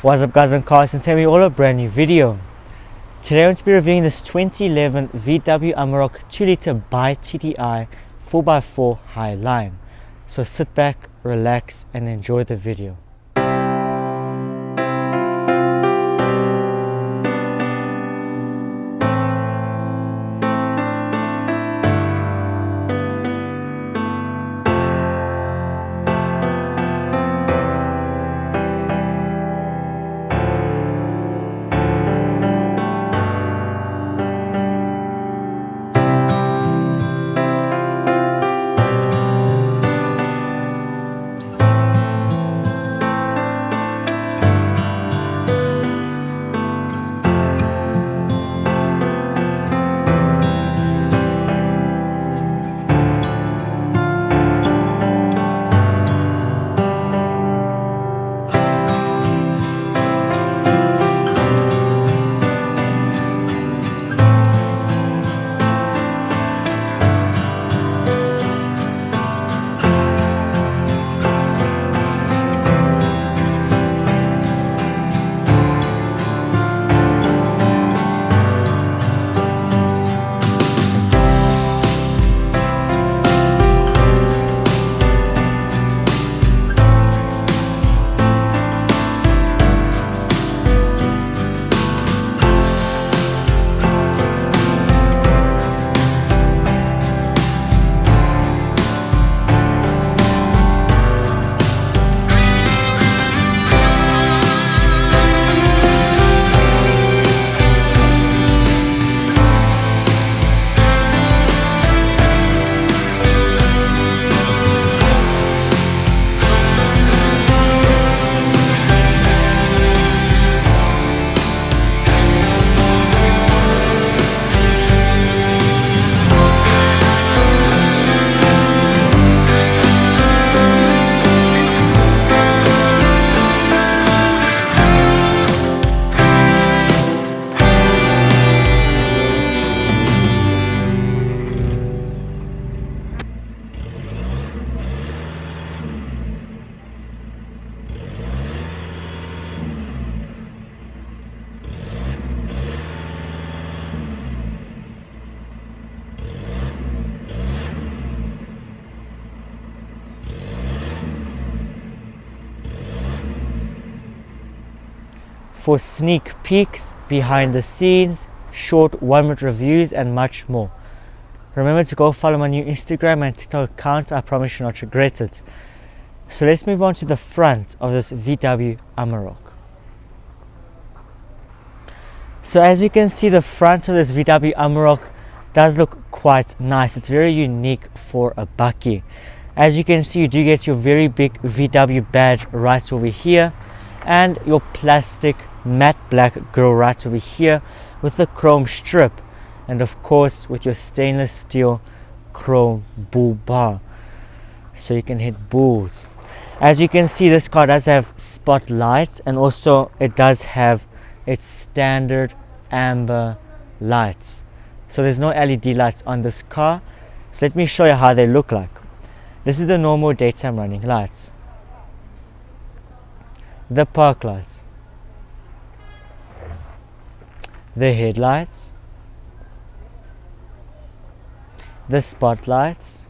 What's up guys, I'm Carlos and today we're all a brand new video. Today I'm going to be reviewing this 2011 VW Amarok 2.0 BiTDI 4x4 Highline. So sit back, relax and enjoy the video. For sneak peeks, behind the scenes, short 1-minute reviews and much more. Remember to go follow my new Instagram and TikTok account, I promise you'll not regret it. So let's move on to the front of this VW Amarok. So as you can see, the front of this VW Amarok does look quite nice. It's very unique for a bakkie. As you can see, you do get your very big VW badge right over here and your plastic matte black grille right over here with the chrome strip, and of course with your stainless steel chrome bull bar so you can hit bulls. As you can see, this car does have spotlights and also it does have its standard amber lights, so there's no LED lights on this car. So let me show you how they look like. This is the normal daytime running lights, the park lights, the headlights, the spotlights,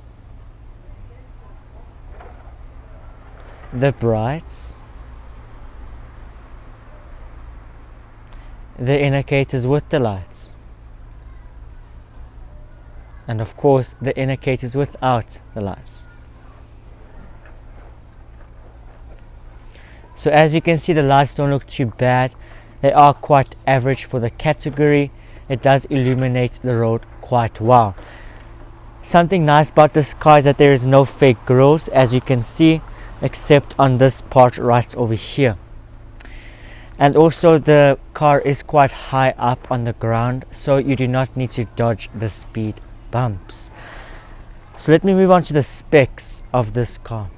the brights, the indicators with the lights, and of course the indicators without the lights. So as you can see, the lights don't look too bad. They are quite average for the category. It does illuminate the road quite well. Something nice about this car is that there is no fake grills, as you can see, except on this part right over here. And also the car is quite high up on the ground, so you do not need to dodge the speed bumps. So let me move on to the specs of this car.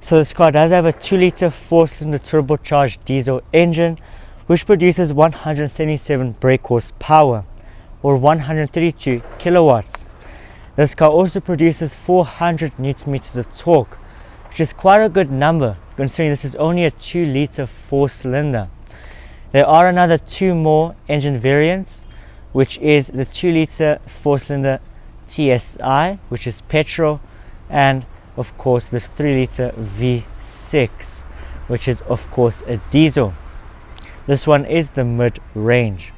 So this car does have a 2-litre 4-cylinder turbocharged diesel engine which produces 177 brake horsepower or 132 kilowatts. This car also produces 400 Newton meters of torque, which is quite a good number considering this is only a 2-liter 4-cylinder. There are another 2 more engine variants, which is the 2-liter 4-cylinder TSI, which is petrol, and of course the 3-liter V6, which is of course a diesel. This one is the mid-range.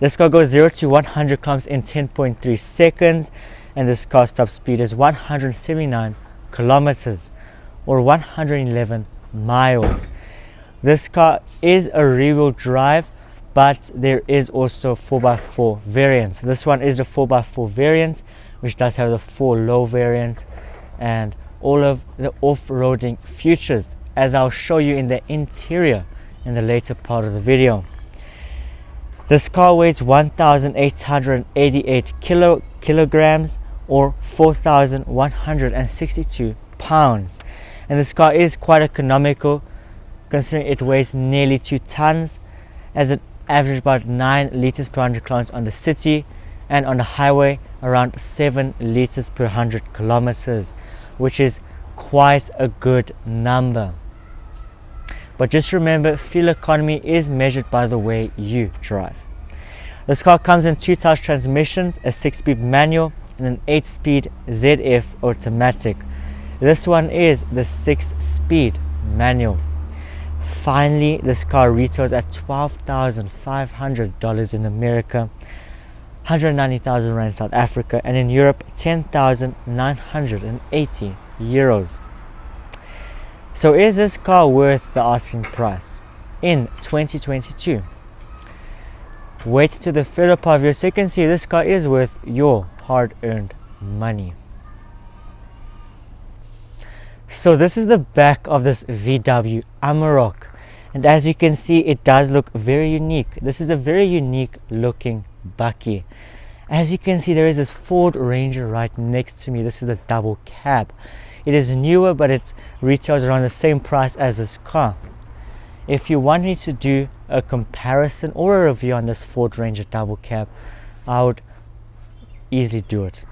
This car goes 0 to 100 kilometers in 10.3 seconds, and this car's top speed is 179 kilometers or 111 miles. This car is a rear-wheel drive, but there is also 4x4 variants. This one is the 4x4 variant, which does have the 4-low variant and all of the off-roading features, as I'll show you in the interior in the later part of the video. This car weighs 1,888 kilograms or 4,162 pounds, and this car is quite economical considering it weighs nearly 2 tons, as it averages about 9 liters per 100 kilometers on the city, and on the highway around 7 liters per 100 kilometers, which is quite a good number. But just remember, fuel economy is measured by the way you drive. This car comes in 2 touch transmissions, a 6-speed manual and an 8-speed ZF automatic. This one is the 6-speed manual. Finally, this car retails at $12,500 in America, 190,000 rand in South Africa, and in Europe 10,980 euros. So is this car worth the asking price in 2022? Wait to the further part of your so you can see this car is worth your hard-earned money. So this is the back of this VW Amarok, and as you can see, it does look very unique. This is a very unique looking bakkie. As you can see, there is this Ford Ranger right next to me. This is the double cab. It is newer, but it retails around the same price as this car. If you want me to do a comparison or a review on this Ford Ranger double cab, I would easily do it.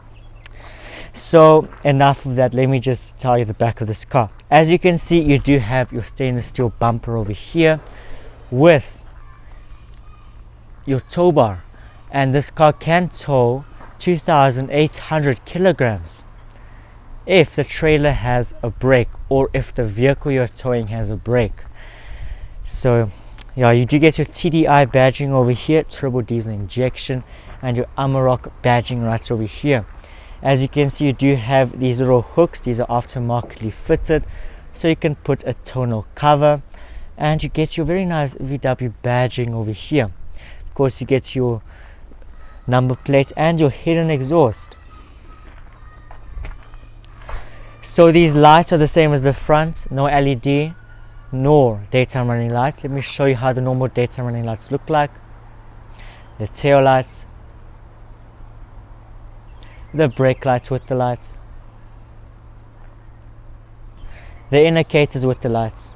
So enough of that, let me just tell you the back of this car. As you can see, you do have your stainless steel bumper over here with your tow bar, and this car can tow 2,800 kilograms if the trailer has a brake or if the vehicle you're towing has a brake. So yeah, you do get your TDI badging over here, turbo diesel injection, and your Amarok badging right over here. As you can see, you do have these little hooks. These are aftermarketly fitted, so you can put a tonneau cover, and you get your very nice VW badging over here. Of course, you get your number plate and your hidden exhaust. So these lights are the same as the front, no LED nor daytime running lights. Let me show you how the normal daytime running lights look like. The tail lights, the brake lights with the lights, the indicators with the lights,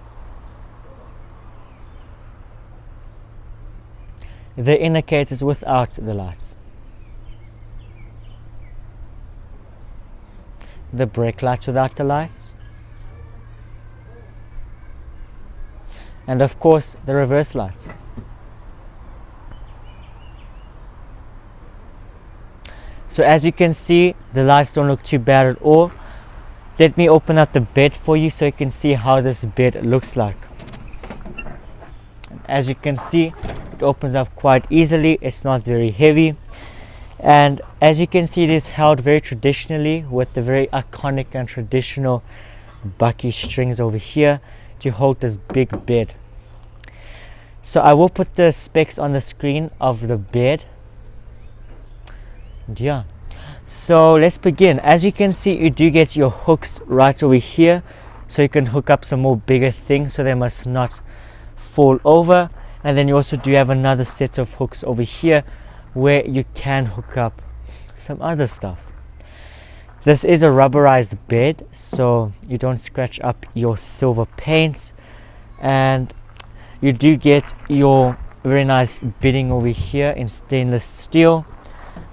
the indicators without the lights, the brake lights without the lights, and of course the reverse lights. So as you can see, the lights don't look too bad at all. Let me open up the bed for you so you can see how this bed looks like. As you can see, it opens up quite easily. It's not very heavy, and as you can see, it is held very traditionally with the very iconic and traditional bakkie strings over here to hold this big bed. So I will put the specs on the screen of the bed. And yeah, so let's begin. As you can see, you do get your hooks right over here, so you can hook up some more bigger things so they must not fall over. And then you also do have another set of hooks over here where you can hook up some other stuff. This is a rubberized bed, so you don't scratch up your silver paint, and you do get your very nice bedding over here in stainless steel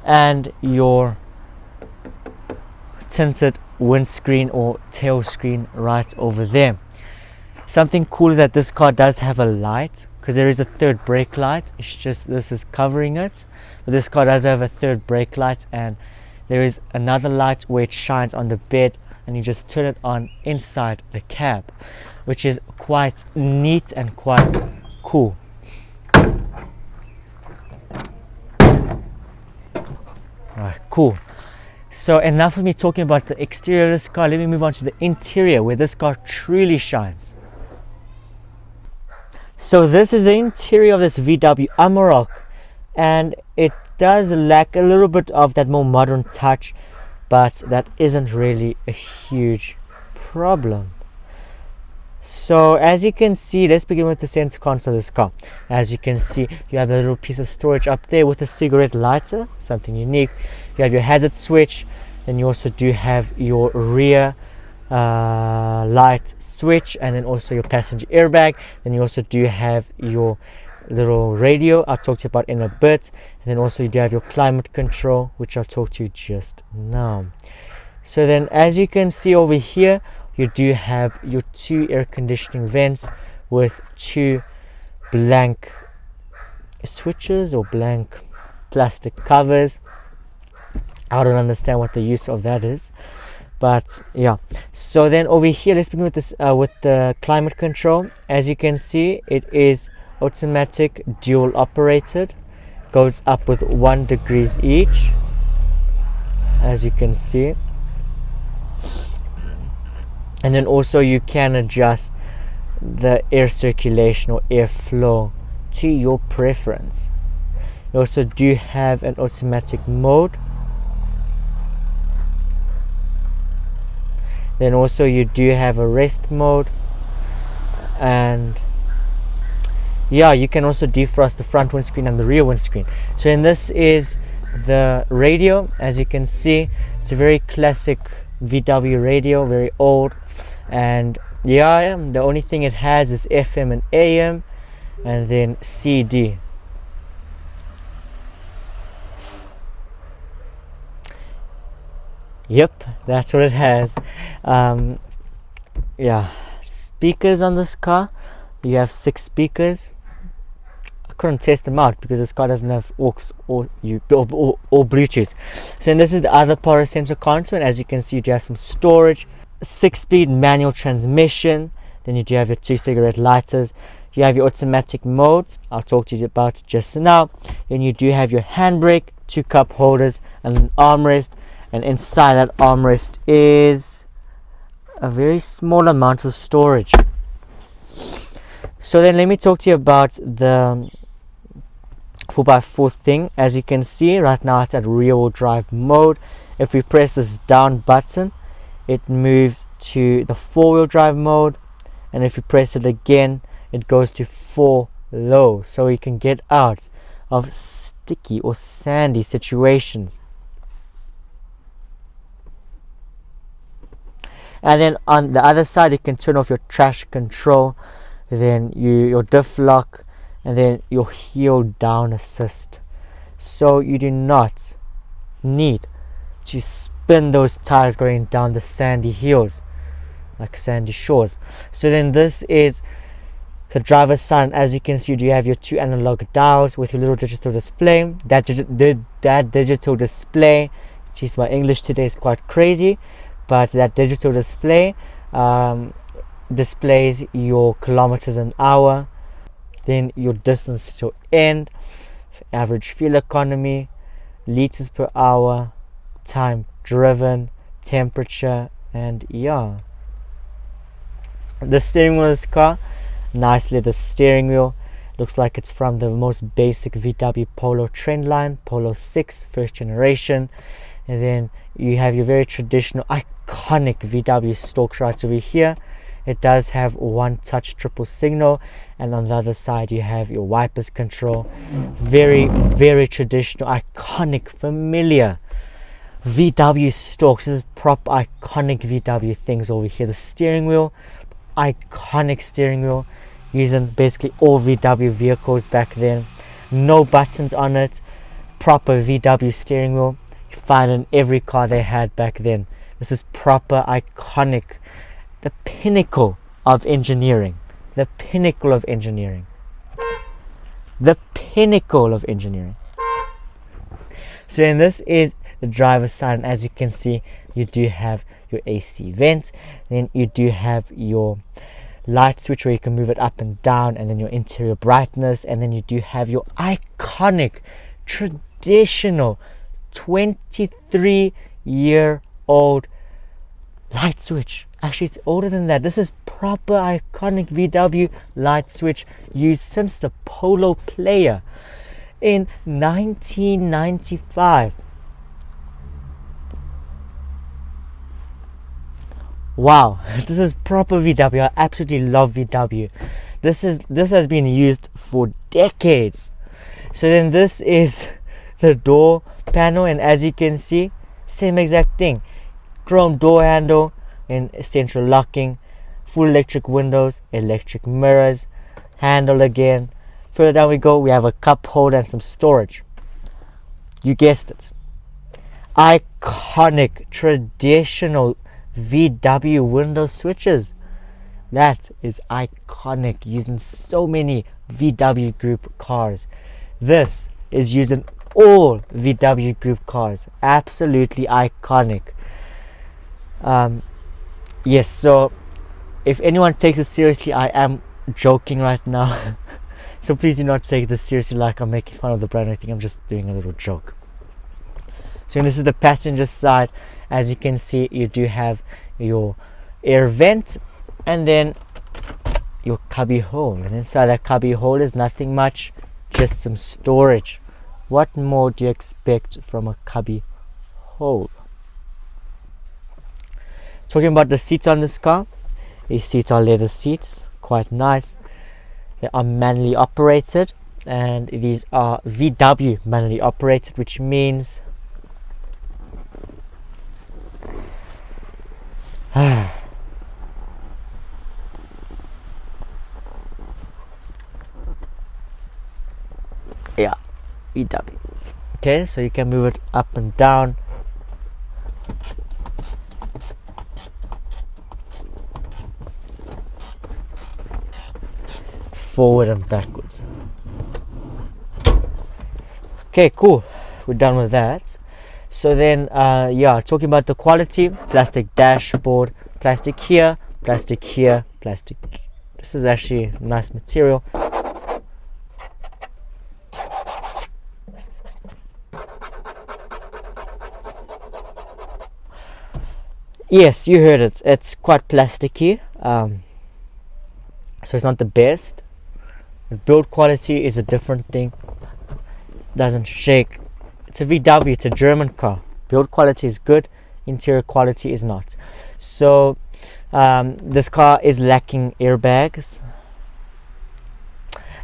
and your tinted windscreen or tail screen right over there. Something cool is that this car does have a light, because there is a third brake light. It's just this is covering it, but this car does have a third brake light, and there is another light where it shines on the bed, and you just turn it on inside the cab, which is quite neat and quite cool. Alright, cool. So enough of me talking about the exterior of this car. Let me move on to the interior, where this car truly shines. So this is the interior of this VW Amarok, and it does lack a little bit of that more modern touch, but that isn't really a huge problem. So as you can see, let's begin with the center console of this car. As you can see, you have a little piece of storage up there with a cigarette lighter, something unique. You have your hazard switch, then you also do have your rear light switch, and then also your passenger airbag. Then you also do have your little radio I'll talk to you about in a bit, and then also you do have your climate control, which I'll talk to you just now. So then as you can see over here, you do have your 2 air conditioning vents with 2 blank switches or blank plastic covers. I don't understand what the use of that is, but yeah. So then over here, let's begin with this with the climate control. As you can see, it is automatic, dual operated, goes up with 1 degree each, as you can see. And then also you can adjust the air circulation or airflow to your preference. You also do have an automatic mode. Then also you do have a rest mode, and yeah, you can also defrost the front windscreen and the rear windscreen. So in this is the radio. As you can see, it's a very classic VW radio, very old, and yeah, the only thing it has is FM and AM, and then CD. Yep, that's what it has. Yeah, speakers on this car, you have 6 speakers. I couldn't test them out because this car doesn't have aux or Bluetooth. So and this is the other power center console, and as you can see, you do have some storage, 6-speed manual transmission. Then you do have your 2 cigarette lighters. You have your automatic modes I'll talk to you about just now. Then you do have your handbrake, 2 cup holders, and an armrest. And inside that armrest is a very small amount of storage. So then let me talk to you about the 4x4 thing. As you can see right now, it's at rear wheel drive mode. If we press this down button, it moves to the 4-wheel drive mode, and if you press it again, it goes to 4 low, so you can get out of sticky or sandy situations. And then on the other side, you can turn off your traction control, then your diff lock, and then your heel down assist. So you do not need to spin those tires going down the sandy hills, like sandy shores. So then this is the driver's side. As you can see, you do have your 2 analog dials with your little digital display. That digital display, geez, my English today is quite crazy. But that digital display displays your kilometers an hour, then your distance to end, average fuel economy, liters per hour, time driven, temperature, and yeah. The steering wheel of this car, nicely the steering wheel, looks like it's from the most basic VW Polo trendline, Polo 6 first generation. And then you have your very traditional iconic VW stalk right over here. It does have 1 touch triple signal, and on the other side you have your wipers control. Very, very traditional, iconic, familiar VW stalks. This is proper iconic VW things over here. The steering wheel, iconic steering wheel, using basically all VW vehicles back then. No buttons on it, proper VW steering wheel. Find in every car they had back then. This is proper iconic, the pinnacle of engineering, the pinnacle of engineering, the pinnacle of engineering. So then this is the driver's side, and as you can see, you do have your AC vent, then you do have your light switch where you can move it up and down, and then your interior brightness, and then you do have your iconic traditional 23-year-old light switch. Actually, it's older than that. This is proper iconic VW light switch used since the Polo Player in 1995. Wow, this is proper VW. I absolutely love VW. This has been used for decades. So then this is the door panel, and as you can see, same exact thing. Chrome door handle and central locking, full electric windows, electric mirrors, handle again. Further down we go, we have a cup holder and some storage. You guessed it. Iconic, traditional VW window switches. That is iconic, used in so many VW group cars. This is used in all VW group cars. Absolutely iconic. Yes, so if anyone takes it seriously, I am joking right now. So please do not take this seriously like I'm making fun of the brand or anything. I'm just doing a little joke. So this is the passenger side. As you can see, you do have your air vent and then your cubby hole, and inside that cubby hole is nothing much, just some storage. What more do you expect from a cubby hole? Talking about the seats on this car, these seats are leather seats, quite nice. They are manually operated, and these are VW manually operated, which means yeah, VW. Okay, so you can move it up and down. Forward and backwards. Okay, cool. We're done with that. So then, yeah, talking about the quality, plastic dashboard, plastic here, plastic here, plastic. This is actually a nice material. Yes, you heard it. It's quite plasticky, so it's not the best. The build quality is a different thing. Doesn't shake. It's a VW. It's a German car. Build quality is good. Interior quality is not. So this car is lacking airbags,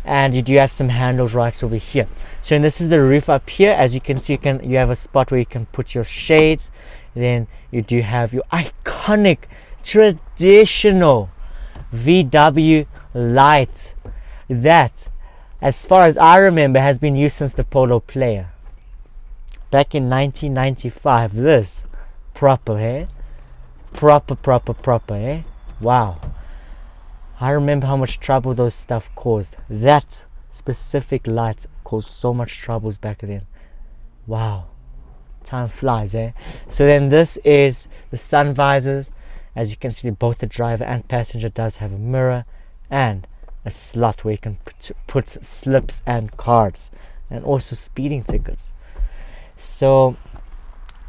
and you do have some handles right over here. So and this is the roof up here. As you can see, you have a spot where you can put your shades. Then you do have your iconic traditional VW light that, as far as I remember, has been used since the Polo Player back in 1995. This proper, eh? Proper, eh? Wow, I remember how much trouble those stuff caused. That specific light caused so much troubles back then. Wow, time flies, eh? So then this is the sun visors. As you can see, both the driver and passenger does have a mirror and a slot where you can put slips and cards, and also speeding tickets. So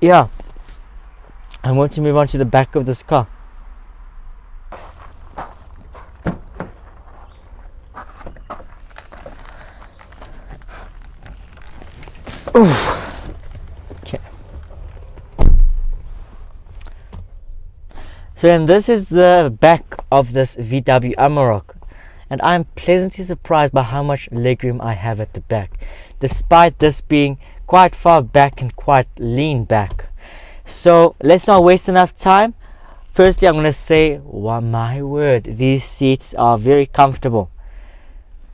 yeah, I'm going to move on to the back of this car. Okay. So then this is the back of this VW Amarok, and I'm pleasantly surprised by how much legroom I have at the back, despite this being quite far back and quite lean back. So let's not waste enough time. Firstly, I'm going to say, wow, my word, these seats are very comfortable.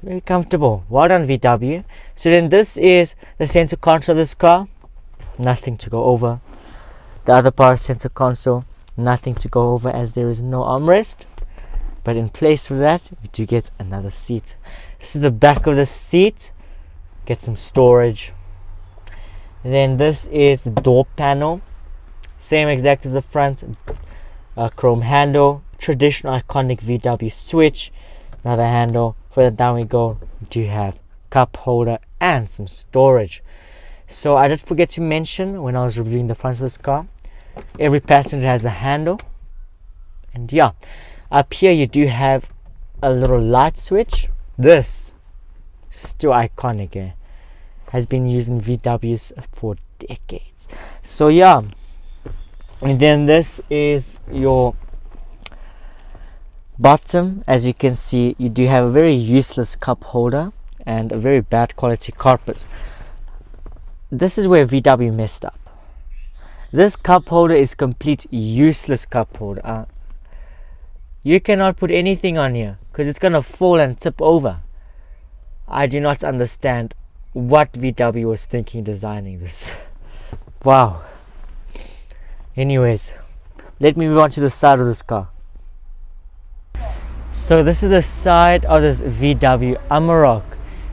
Very comfortable. Well done, VW. So then this is the center console of this car. Nothing to go over. The other power center console, nothing to go over as there is no armrest, but in place of that you do get another seat. This is the back of the seat, get some storage. And then this is the door panel, same exact as the front, chrome handle, traditional iconic VW switch, another handle. Further down we go, we do have cup holder and some storage. So I did forget to mention when I was reviewing the front of this car, every passenger has a handle. And yeah, up here you do have a little light switch. This is still iconic, has been used in VWs for decades. So yeah, and then this is your bottom. As you can see, you do have a very useless cup holder and a very bad quality carpet. This is where VW messed up. This cup holder is complete useless cup holder. You cannot put anything on here because it's gonna fall and tip over. I do not understand what VW was thinking designing this. Wow. Anyways, let me move on to the side of this car. So this is the side of this VW Amarok,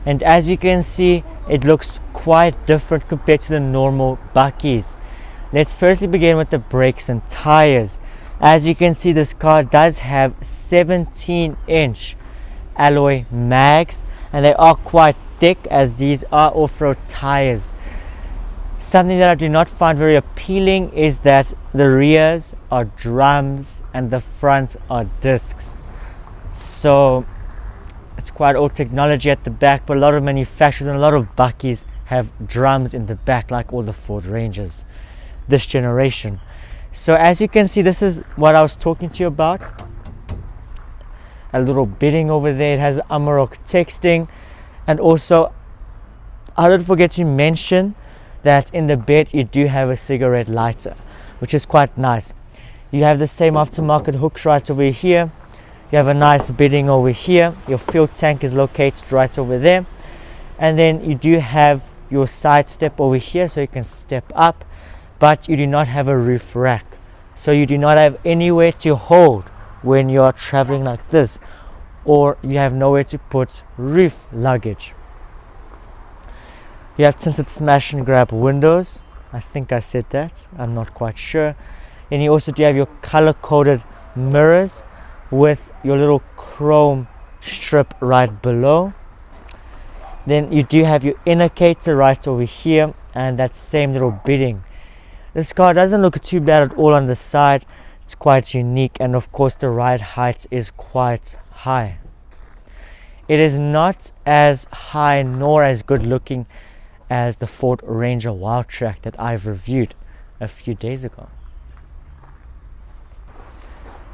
and as you can see, it looks quite different compared to the normal bakkies. Let's firstly begin with the brakes and tires. As you can see, this car does have 17-inch alloy mags, and they are quite thick as these are off-road tires. Something that I do not find very appealing is that the rears are drums and the fronts are discs. So it's quite old technology at the back, but a lot of manufacturers and a lot of bakkies have drums in the back, like all the Ford Rangers this generation. So as you can see, this is what I was talking to you about. A little bidding over there. It has Amarok texting, and also I did forget to mention that in the bed you do have a cigarette lighter, which is quite nice. You have the same aftermarket hooks right over here. You have a nice bedding over here. Your fuel tank is located right over there, and then you do have your side step over here so you can step up, but you do not have a roof rack, so you do not have anywhere to hold when you are traveling like this, or you have nowhere to put roof luggage. You have tinted smash and grab windows. I think I said that, I'm not quite sure. And you also do have your color coded mirrors with your little chrome strip right below. Then you do have your indicator right over here and that same little bidding. This car doesn't look too bad at all on the side. It's quite unique, and of course the ride height is quite high. It is not as high nor as good looking as the Ford Ranger Wildtrak that I've reviewed a few days ago.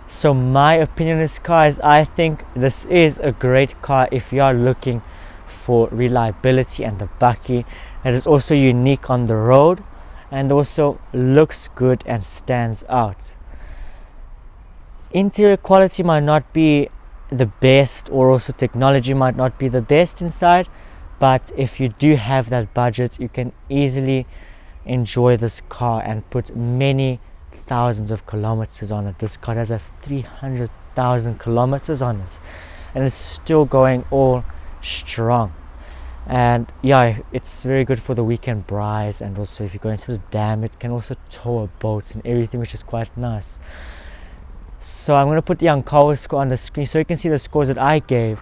So my opinion on this car is, I think this is a great car if you are looking for reliability and a bakkie. It is also unique on the road and also looks good and stands out. Interior quality might not be the best, or also technology might not be the best inside, but if you do have that budget, you can easily enjoy this car and put many thousands of kilometers on it. This car does have 300,000 kilometers on it, and it's still going all strong. And yeah, it's very good for the weekend brides, and also if you go into the dam, it can also tow a boat and everything, which is quite nice. So I'm going to put the Young Car Wiz score on the screen so you can see the scores that I gave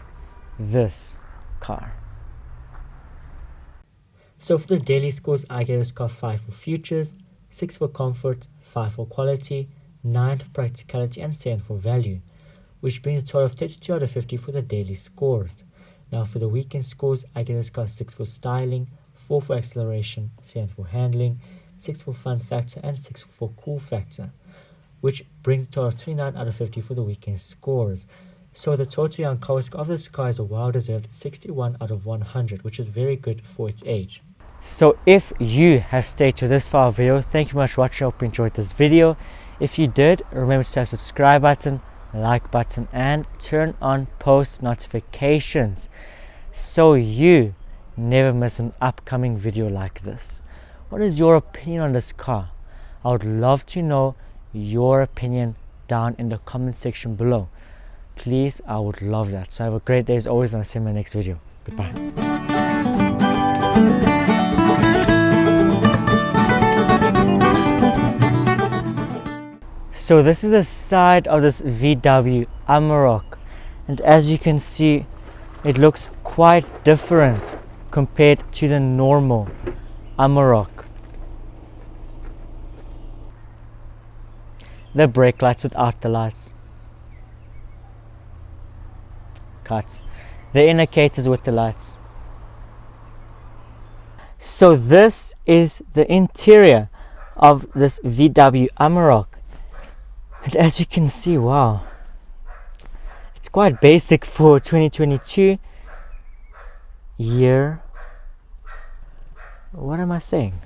this car. So for the daily scores, I gave this car 5 for features, 6 for comfort, 5 for quality, 9 for practicality, and 7 for value, which brings a total of 32 out of 50 for the daily scores. Now for the weekend scores, I gave this car 6 for styling, 4 for acceleration, 7 for handling, 6 for fun factor, and 6 for cool factor, which brings a total of 29 out of 50 for the weekend scores. So the total Young Car Wiz score of this car is a well-deserved 61 out of 100, which is very good for its age. So if you have stayed to this far video, thank you very much for watching. I hope you enjoyed this video. If you did, remember to hit the subscribe button, like button, and turn on post notifications so you never miss an upcoming video like this. What is your opinion on this car? I would love to know your opinion down in the comment section below. Please, I would love that. So have a great day as always, and I'll see you in my next video. Goodbye. So this is the side of this VW Amarok, and as you can see, it looks quite different compared to the normal Amarok. The brake lights without the lights. Cut. The indicators with the lights. So this is the interior of this VW Amarok. And as you can see, wow, it's quite basic for 2022 year. What am I saying?